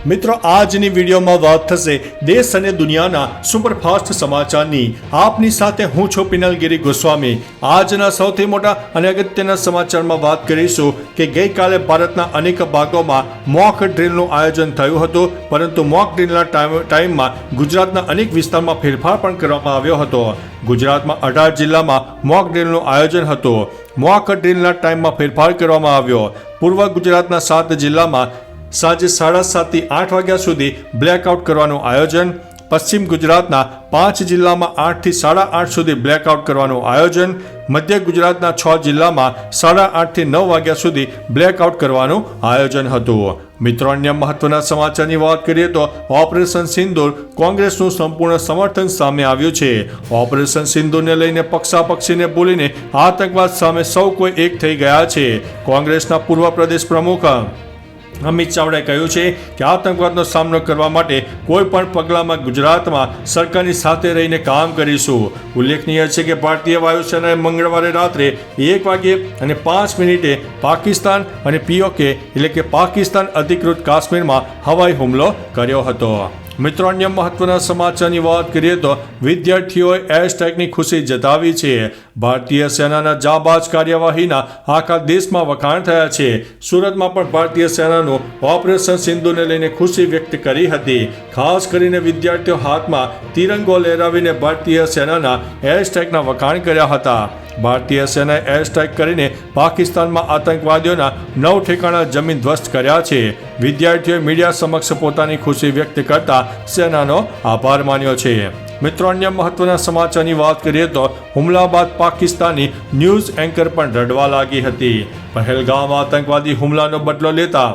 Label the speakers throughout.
Speaker 1: મિત્રો આજની વિડીયોમાં વાત થશે દેશ અને દુનિયાના સુપરફાસ્ટ સમાચારની। આપની સાથે હું છું પિનલગીરી ગોસ્વામી। આજના સૌથી મોટા અને અગત્યના સમાચારમાં વાત કરીશું કે ગઈકાલે ભારતના અનેક ભાગોમાં મોક ડ્રીલનું આયોજન થયું હતું, પરંતુ મોક ડ્રીલના ટાઈમમાં ગુજરાતના અનેક વિસ્તારમાં ફેરફાર પણ કરવામાં આવ્યો હતો। ગુજરાતમાં 18 જિલ્લામાં મોક ડ્રીલનું આયોજન હતું। મોક ડ્રીલના ટાઈમમાં ફેરફાર કરવામાં આવ્યો। પૂર્વ ગુજરાતના 7 જિલ્લામાં સાંજે 7:30 થી 8 વાગ્યા સુધી બ્લેકઆઉટ કરવાનું આયોજન। પશ્ચિમ ગુજરાતના 5 જિલ્લામાં 8 થી 8:30 સુધી બ્લેકઆઉટ કરવાનું આયોજન। મધ્ય ગુજરાતના 6 જિલ્લામાં 8:30 થી 9 વાગ્યા સુધી બ્લેકઆઉટ કરવાનું આયોજન હતું। મિત્રો, અન્ય મહત્વના સમાચારની વાત કરીએ તો ઓપરેશન સિંદૂર કોંગ્રેસનું સંપૂર્ણ સમર્થન સામે આવ્યું છે। ઓપરેશન સિંદૂરને લઈને પક્ષાપક્ષીને ભૂલીને આતંકવાદ સામે સૌ કોઈ એક થઈ ગયા છે। કોંગ્રેસના પૂર્વ પ્રદેશ પ્રમુખ અમિત ચાવડાએ કહ્યું છે કે આતંકવાદનો સામનો કરવા માટે કોઈ પણ પગલામાં ગુજરાતમાં સરકારની સાથે રહીને કામ કરીશું। ઉલ્લેખનીય છે કે ભારતીય વાયુસેનાએ મંગળવારે રાત્રે 1:05 પાકિસ્તાન અને POK એટલે કે પાકિસ્તાન અધિકૃત કાશ્મીરમાં હવાઈ હુમલો કર્યો હતો। મિત્રો, અન્ય મહત્વના સમાચારની વાત કરીએ તો વિદ્યાર્થીઓએ એર સ્ટ્રાઇકની ખુશી જતાવી છે। ભારતીય સેનાના જાબાજ કાર્યવાહીના આખા દેશમાં વખાણ થયા છે। સુરતમાં પણ ભારતીય સેનાનું ઓપરેશન સિંધુને લઈને ખુશી વ્યક્ત કરી હતી। ખાસ કરીને વિદ્યાર્થીઓ હાથમાં તિરંગો લહેરાવીને ભારતીય સેનાના એર સ્ટ્રાઇકના વખાણ કર્યા હતા। ભારતીય સેનાએ એર સ્ટ્રાઇક કરીને પાકિસ્તાનમાં આતંકવાદીઓના 9 ઠેકાણા જમીન ધ્વસ્ત કર્યા છે। વિદ્યાર્થીઓએ મીડિયા સમક્ષ પોતાની ખુશી વ્યક્ત કરતા સેનાનો આભાર માન્યો છે। મિત્રો, અન્ય મહત્વના સમાચારની વાત કરીએ તો હુમલા બાદ પાકિસ્તાની ન્યૂઝ એન્કર પણ રડવા લાગી હતી। પહેલગામ આતંકવાદી હુમલાનો બદલો લેતા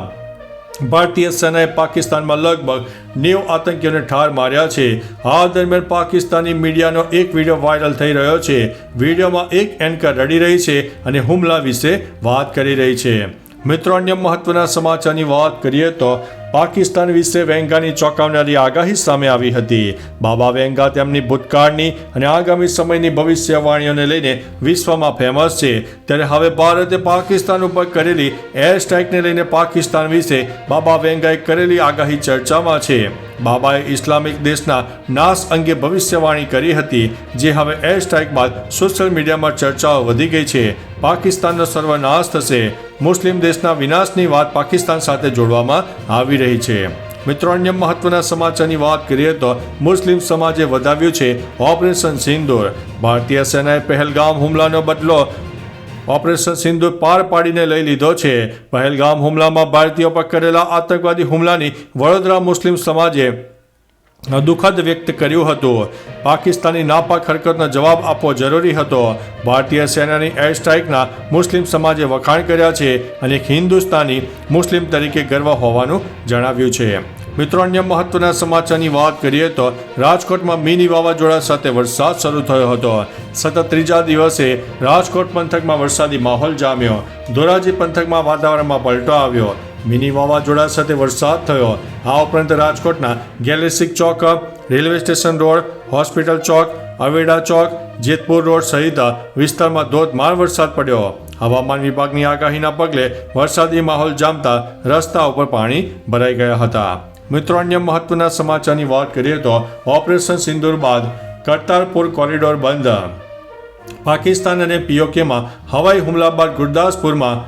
Speaker 1: ભારતીય સેનાએ પાકિસ્તાનમાં લગભગ 90 આતંકીઓને ઠાર માર્યા છે। આ દરમિયાન પાકિસ્તાની મીડિયાનો એક વિડીયો વાયરલ થઈ રહ્યો છે। વિડીયોમાં એક એન્કર રડી રહી છે અને હુમલા વિશે વાત કરી રહી છે। મિત્રો, અન્ય મહત્વના સમાચારની વાત કરીએ તો પાકિસ્તાન વિશે વેંગાની ચોંકાવનારી આગાહી સામે આવી હતી। બાબા વેંગા તેમની ભૂતકાળની અને આગામી સમયની ભવિષ્યવાણીઓને લઈને વિશ્વમાં ફેમસ છે। ત્યારે હવે ભારતે પાકિસ્તાન ઉપર કરેલી એર સ્ટ્રાઇકને લઈને પાકિસ્તાન વિશે બાબા વેંગાએ કરેલી આગાહી ચર્ચામાં છે। બાબાએ ઇસ્લામિક દેશના નાશ અંગે ભવિષ્યવાણી કરી હતી, જે હવે એર સ્ટ્રાઇક બાદ સોશિયલ મીડિયામાં ચર્ચાઓ વધી ગઈ છે। પાકિસ્તાનનો સર્વનાશ થશે, મુસ્લિમ દેશના વિનાશની વાત પાકિસ્તાન સાથે જોડવામાં આવી રહી છે। મિત્રો, અન્ય મહત્વના સમાચારની વાત કરીએ તો મુસ્લિમ સમાજે વધાવ્યું છે ઓપરેશન સિંદૂર। ભારતીય સેનાએ પહેલગામ હુમલાનો બદલો ઓપરેશન સિંદૂર પાર પાડીને લઈ લીધો છે। પહેલગામ હુમલામાં ભારતીયો પર કરેલા આતંકવાદી હુમલાની વડોદરા મુસ્લિમ સમાજે દુઃખદ વ્યક્ત કર્યું હતું। પાકિસ્તાની નાપાક હરકતનો જવાબ આપવો જરૂરી હતો। ભારતીય સેનાની એર સ્ટ્રાઇકના મુસ્લિમ સમાજે વખાણ કર્યા છે અને એક હિન્દુસ્તાની મુસ્લિમ તરીકે ગર્વ હોવાનું જણાવ્યું છે। મિત્રો, અન્ય મહત્વના સમાચારની વાત કરીએ તો રાજકોટમાં મિની વાવાઝોડા સાથે વરસાદ શરૂ થયો હતો। સતત ત્રીજા દિવસે રાજકોટ પંથકમાં વરસાદી માહોલ જામ્યો। ધોરાજી પંથકમાં વાતાવરણમાં પલટો આવ્યો। મિની વાવાઝોડા સાથે વરસાદ થયો। આ ઉપરાંત રાજકોટના ગેલેક્સી ચોક, રેલવે સ્ટેશન રોડ, હોસ્પિટલ ચોક, અવેડા ચોક, જેતપુર રોડ સહિત વિસ્તારમાં ધોધમાર વરસાદ પડ્યો। હવામાન વિભાગની આગાહીના પગલે વરસાદી માહોલ જામતા રસ્તા ઉપર પાણી ભરાઈ ગયા હતા। મિત્રો, અન્ય મહત્વના સમાચારની વાત કરીએ તો ઓપરેશન સિંદૂર બાદ કરતારપુર કોરિડોર બંધ। પાકિસ્તાન અને POKમાં હવાઈ હુમલા બાદ ગુરદાસપુરમાં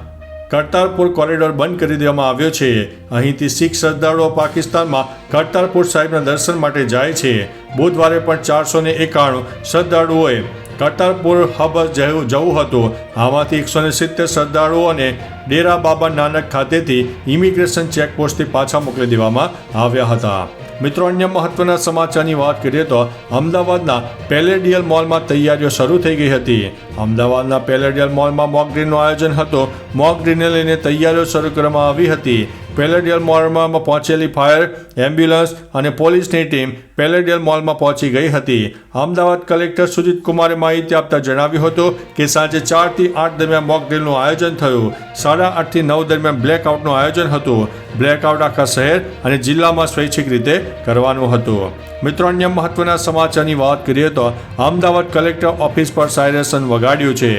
Speaker 1: કરતારપુર કોરિડોર બંધ કરી દેવામાં આવ્યો છે। અહીંથી શીખ શ્રદ્ધાળુઓ પાકિસ્તાનમાં કરતારપુર સાહિબના દર્શન માટે જાય છે। બુધવારે પણ 491 શ્રદ્ધાળુઓએ કરતારપુર હબ જવું હતું। આમાંથી 170 શ્રદ્ધાળુઓને ડેરા બાબા નાનક ખાતેથી ઇમિગ્રેશન ચેકપોસ્ટથી પાછા મોકલી દેવામાં આવ્યા હતા। મિત્રો, અન્ય મહત્વના સમાચારની વાત કરીએ તો અમદાવાદના પેલેડિયલ મોલમાં તૈયારીઓ શરૂ થઈ ગઈ હતી। અમદાવાદના પેલેડિયલ મોલમાં મોક ડ્રીલનું આયોજન હતું। મોક ડ્રીલને લઈને તૈયારીઓ શરૂ કરવામાં આવી હતી। પેલેડિયલ મોલમાં પહોંચેલી ફાયર, એમ્બ્યુલન્સ અને પોલીસની ટીમ પેલેડિયલ મોલમાં પહોંચી ગઈ હતી। અમદાવાદ કલેક્ટર સુજીત કુમારે માહિતી આપતા જણાવ્યું હતું કે સાંજે 4 થી 8 દરમિયાન મોક ડ્રીલનું આયોજન થયું। 8:30 થી 9 દરમિયાન બ્લેકઆઉટનું આયોજન હતું। બ્લેકઆઉટ આખા શહેર અને જિલ્લામાં સ્વૈચ્છિક રીતે કરવાનું હતું। મિત્રો, અન્ય મહત્વના સમાચારની વાત કરીએ તો અમદાવાદ કલેક્ટર ઓફિસ પર સાયરેશન વગાડ્યું છે।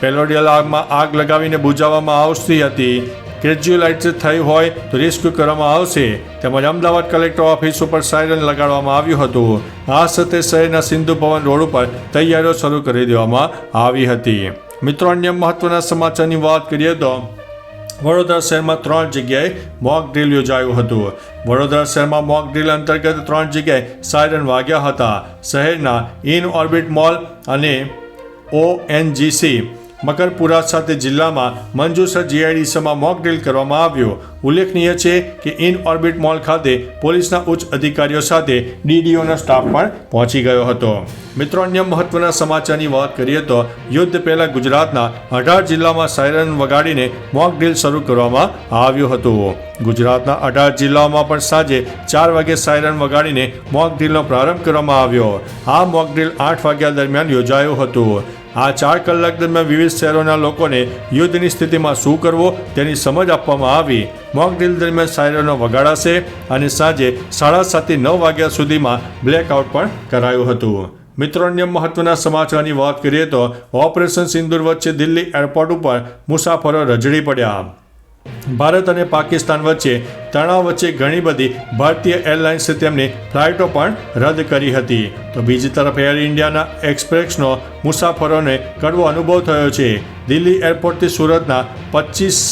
Speaker 1: પેલેડિયલ આગમાં આગ લગાવીને બુઝાવવામાં આવતી હતી। કેઝ્યુઅલાઇઝ થઈ હોય તો રેસ્ક્યુ કરવામાં આવશે. તેમજ અમદાવાદ કલેક્ટર ઓફિસ ઉપર સાયરન લગાડવામાં આવ્યું હતું. આ સાથે શહેરના સિંધુ ભવન રોડ ઉપર તૈયારીઓ શરૂ કરી દેવામાં આવી હતી. મિત્રો, અન્ય મહત્વના સમાચારની વાત કરીએ તો વડોદરા શહેરમાં 3 જગ્યાએ મોક ડ્રીલ યોજાયું હતું. વડોદરા શહેરમાં મોક ડ્રીલ અંતર્ગત 3 જગ્યાએ સાયરન વાગ્યા હતા. શહેરના ઇન ઓર્બિટ મોલ અને ONGC મકરપુરા સાથે જિલ્લામાં મંજૂસર GIDCમાં મોક ડ્રીલ કરવામાં આવ્યું. ઉલ્લેખનીય છે કે ઇન ઓર્બિટ મોલ ખાતે પોલીસના ઉચ્ચ અધિકારીઓ સાથે DDOનો સ્ટાફ પણ પહોંચી ગયો હતો. મિત્રો, અન્ય મહત્વના સમાચારની વાત કરીએ તો યુદ્ધ પહેલા ગુજરાતના 18 જિલ્લામાં સાયરન વગાડીને મોક ડ્રીલ શરૂ કરવામાં આવ્યું હતું. ગુજરાતના 18 જિલ્લાઓમાં પણ સાંજે 4 વાગે સાયરન વગાડીને મોક ડ્રીલનો પ્રારંભ કરવામાં આવ્યો. આ મોક ડ્રીલ 8 વાગ્યા દરમિયાન યોજાયું હતું. આ 4 કલાક દરમિયાન વિવિધ શહેરોના લોકોને યુદ્ધની સ્થિતિમાં શું કરવું તેની સમજ આપવામાં આવી. મોક ડ્રીલ દરમિયાન સાયરનો વગાડાશે અને સાંજે 7:30 થી 9 વાગ્યા સુધીમાં બ્લેકઆઉટ પણ કરાયું હતું. મિત્રો, અન્ય મહત્વના સમાચારની વાત કરીએ તો ઓપરેશન સિંદૂર વચ્ચે દિલ્હી એરપોર્ટ ઉપર મુસાફરો રજડી પડ્યા. ભારત અને પાકિસ્તાન વચ્ચે તણાવ વચ્ચે ઘણી બધી ભારતીય એરલાઇન્સે તેમની ફ્લાઇટો પણ રદ કરી હતી. તો બીજી તરફ એર ઇન્ડિયાના એક્સપ્રેસનો મુસાફરોને કડવો અનુભવ થયો છે. દિલ્હી એરપોર્ટથી સુરતના 25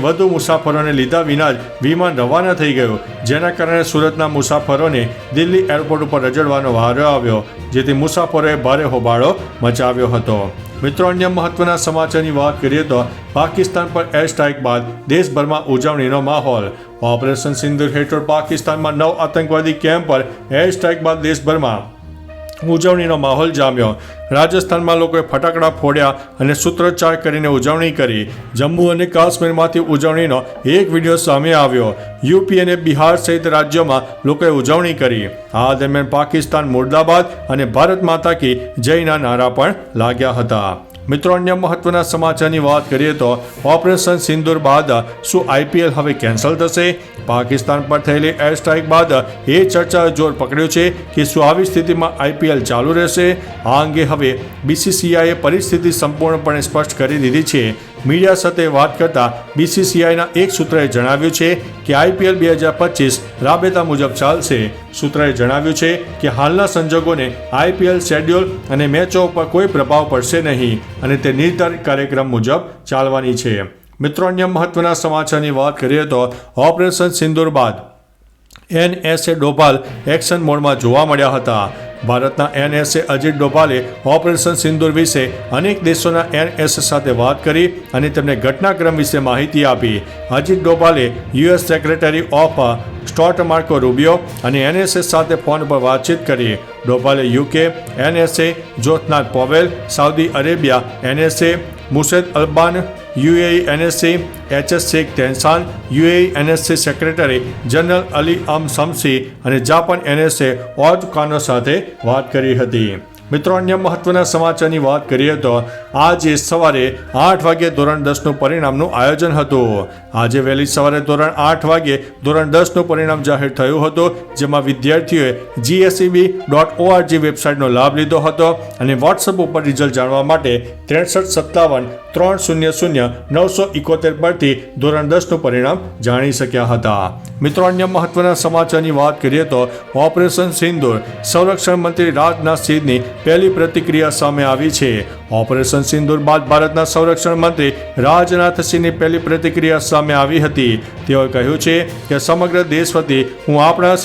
Speaker 1: વધુ મુસાફરોને લીધા વિના જ વિમાન રવાના થઈ ગયું, જેના કારણે સુરતના મુસાફરોને દિલ્હી એરપોર્ટ ઉપર રજડવાનો વારો આવ્યો, જેથી મુસાફરોએ ભારે હોબાળો મચાવ્યો હતો. મિત્રો, અન્ય મહત્વના સમાચારની વાત કરીએ તો પાકિસ્તાન પર એર સ્ટ્રાઇક બાદ દેશભરમાં ઉજવણીનો માહોલ. ઓપરેશન સિંદૂર હેઠળ પાકિસ્તાનમાં 9 આતંકવાદી કેમ્પ પર એર સ્ટ્રાઇક બાદ દેશભરમાં ઉજવણીનો માહોલ જામ્યો. રાજસ્થાનમાં લોકોએ ફટાકડા ફોડ્યા અને સૂત્રોચ્ચાર કરીને ઉજવણી કરી. જમ્મુ અને કાશ્મીરમાંથી ઉજવણીનો એક વિડીયો સામે આવ્યો. યુપી અને બિહાર સહિત રાજ્યોમાં લોકોએ ઉજવણી કરી. આ દરમિયાન પાકિસ્તાન મુર્દાબાદ અને ભારત માતા કી જયના નારા પણ લાગ્યા હતા. મિત્રો, અન્ય મહત્વના સમાચારની વાત કરીએ તો ઓપરેશન સિંદૂર બાદ શું IPL હવે કેન્સલ થશે? પાકિસ્તાન પર થયેલી એર સ્ટ્રાઇક બાદ એ ચર્ચાએ જોર પકડ્યું છે કે શું આવી સ્થિતિમાં IPL ચાલુ રહેશે? આ અંગે હવે BCCIએ પરિસ્થિતિ સંપૂર્ણપણે સ્પષ્ટ કરી દીધી છે. મીડિયા સાથે વાત કરતા BCCIના એક સૂત્રએ જણાવ્યું છે કે IPL 2025 રાબેતા મુજબ ચાલશે. સૂત્રએ જણાવ્યું છે કે હાલના સંજોગોને IPL શેડ્યુલ અને મેચો ઉપર કોઈ પ્રભાવ પડશે નહીં અને તે નિર્ધારિત કાર્યક્રમ મુજબ ચાલવાની છે. મિત્રો, અન્ય મહત્વના સમાચારની વાત કરીએ તો ઓપરેશન સિંદૂર બાદ NSA ડોભાલ એક્શન મોડમાં જોવા મળ્યા હતા. ભારતના NSA અજીત ડોભાલે ઓપરેશન સિંદૂર વિશે અનેક દેશોના NSA સાથે વાત કરી અને તેમને ઘટનાક્રમ વિશે માહિતી આપી. અજીત ડોભાલે US secretary of state Marco Rubio અને NSA સાથે ફોન પર વાતચીત કરી. ડોભાલે UK NSA, Jonathan Powell Saudi Arabia NSA, Musaed Alaiban UAE NSA, HS Sheikh તેહસાન UAE NSA secretary general Ali Shamsi અને જાપાન NSA ઓટકાનો સાથે વાત કરી હતી. મિત્રો, અન્ય મહત્વના સમાચારની વાત કરીએ તો આજે સવારે 8 વાગે ધોરણ 10નું પરિણામનું આયોજન હતું. આજે વહેલી સવારે ધોરણ 8 વાગે ધોરણ 10નું પરિણામ જાહેર થયું હતું, જેમાં વિદ્યાર્થીઓએ GSEB.org વેબસાઇટનો લાભ લીધો હતો અને વોટ્સએપ ઉપર રિઝલ્ટ જાણવા માટે 6357 300 971 પરથી ધોરણ 10નું પરિણામ જાણી શક્યા હતા. મિત્રો, અન્ય મહત્વના સમાચારની વાત કરીએ તો ઓપરેશન સિંદૂર સંરક્ષણ મંત્રી રાજનાથસિંહની પહેલી પ્રતિક્રિયા સામે આવી છે. ઓપરેશન સિંદૂર બાદ ભારતના સંરક્ષણ મંત્રી રાજનાથસિંહની પહેલી પ્રતિક્રિયા સામે આવી હતી. તેઓએ કહ્યું છે કે સમગ્ર દેશ વતી હું આપણા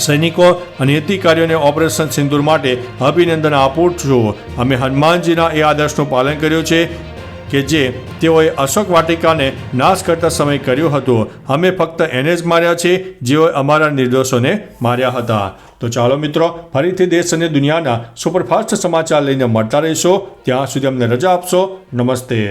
Speaker 1: સૈનિકો અને અધિકારીઓને ઓપરેશન સિંદૂર માટે અભિનંદન આપું છું. અમે હનુમાનજીના એ આદર્શનું પાલન કર્યું છે કે જે તેઓએ અશોક વાટિકાને નાશ કરતા સમય કર્યું હતું. અમે ફક્ત એને જ માર્યા છે જેઓએ અમારા નિર્દોષોને માર્યા હતા. તો ચાલો મિત્રો, ફરીથી દેશ અને દુનિયાના સુપરફાસ્ટ સમાચાર લઈને મળતા રહીશો. ત્યાં સુધી અમને રજા આપશો. નમસ્તે.